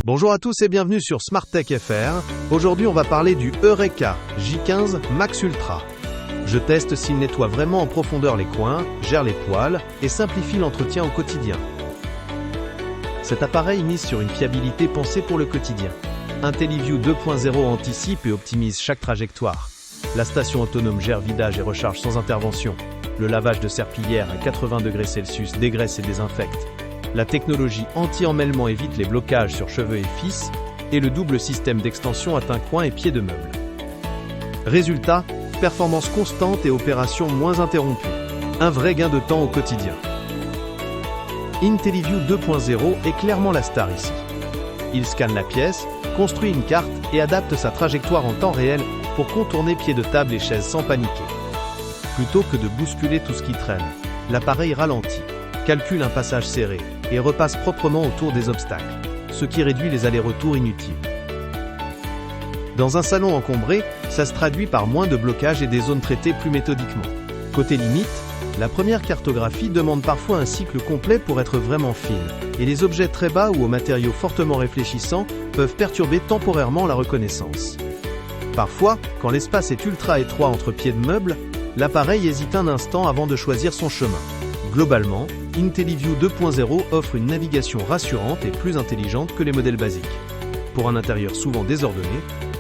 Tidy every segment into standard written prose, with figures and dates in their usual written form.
Bonjour à tous et bienvenue sur Smart Tech FR. Aujourd'hui, on va parler du Eureka J15 Max Ultra. Je teste s'il nettoie vraiment en profondeur les coins, gère les poils et simplifie l'entretien au quotidien. Cet appareil mise sur une fiabilité pensée pour le quotidien. IntelliView 2.0 anticipe et optimise chaque trajectoire. La station autonome gère vidage et recharge sans intervention. Le lavage de serpillière à 80 degrés Celsius dégraisse et désinfecte. La technologie anti-emmêlement évite les blocages sur cheveux et fils, et le double système d'extension atteint coins et pieds de meubles. Résultat, performance constante et opération moins interrompue. Un vrai gain de temps au quotidien. IntelliView 2.0 est clairement la star ici. Il scanne la pièce, construit une carte et adapte sa trajectoire en temps réel pour contourner pieds de table et chaises sans paniquer. Plutôt que de bousculer tout ce qui traîne, l'appareil ralentit, calcule un passage serré et repasse proprement autour des obstacles, ce qui réduit les allers-retours inutiles. Dans un salon encombré, ça se traduit par moins de blocages et des zones traitées plus méthodiquement. Côté limite, la première cartographie demande parfois un cycle complet pour être vraiment fine, et les objets très bas ou aux matériaux fortement réfléchissants peuvent perturber temporairement la reconnaissance. Parfois, quand l'espace est ultra étroit entre pieds de meubles, l'appareil hésite un instant avant de choisir son chemin. Globalement, IntelliView 2.0 offre une navigation rassurante et plus intelligente que les modèles basiques. Pour un intérieur souvent désordonné,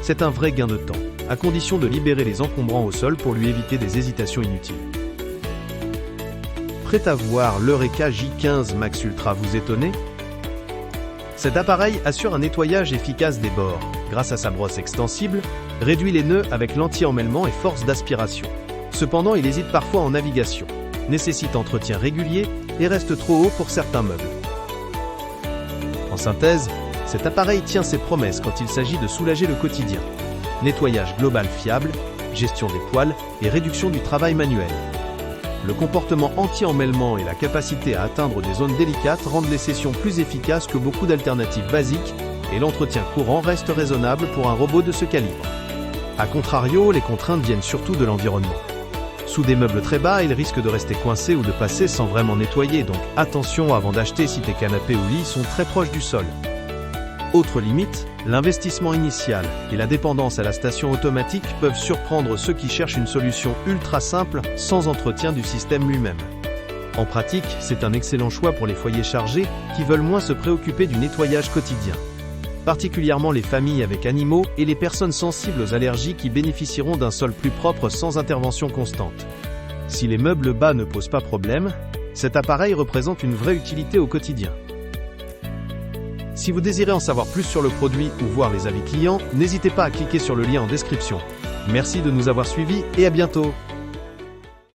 c'est un vrai gain de temps, à condition de libérer les encombrants au sol pour lui éviter des hésitations inutiles. Prêt à voir l'Eureka J15 Max Ultra vous étonner? Cet appareil assure un nettoyage efficace des bords, grâce à sa brosse extensible, réduit les nœuds avec l'anti-emmêlement et force d'aspiration. Cependant, il hésite parfois en navigation, nécessite entretien régulier et reste trop haut pour certains meubles. En synthèse, cet appareil tient ses promesses quand il s'agit de soulager le quotidien. Nettoyage global fiable, gestion des poils et réduction du travail manuel. Le comportement anti-emmêlement et la capacité à atteindre des zones délicates rendent les sessions plus efficaces que beaucoup d'alternatives basiques, et l'entretien courant reste raisonnable pour un robot de ce calibre. A contrario, les contraintes viennent surtout de l'environnement. Sous des meubles très bas, il risque de rester coincé ou de passer sans vraiment nettoyer, donc attention avant d'acheter si tes canapés ou lits sont très proches du sol. Autre limite, l'investissement initial et la dépendance à la station automatique peuvent surprendre ceux qui cherchent une solution ultra simple, sans entretien du système lui-même. En pratique, c'est un excellent choix pour les foyers chargés qui veulent moins se préoccuper du nettoyage quotidien. Particulièrement les familles avec animaux et les personnes sensibles aux allergies qui bénéficieront d'un sol plus propre sans intervention constante. Si les meubles bas ne posent pas problème, cet appareil représente une vraie utilité au quotidien. Si vous désirez en savoir plus sur le produit ou voir les avis clients, n'hésitez pas à cliquer sur le lien en description. Merci de nous avoir suivis et à bientôt.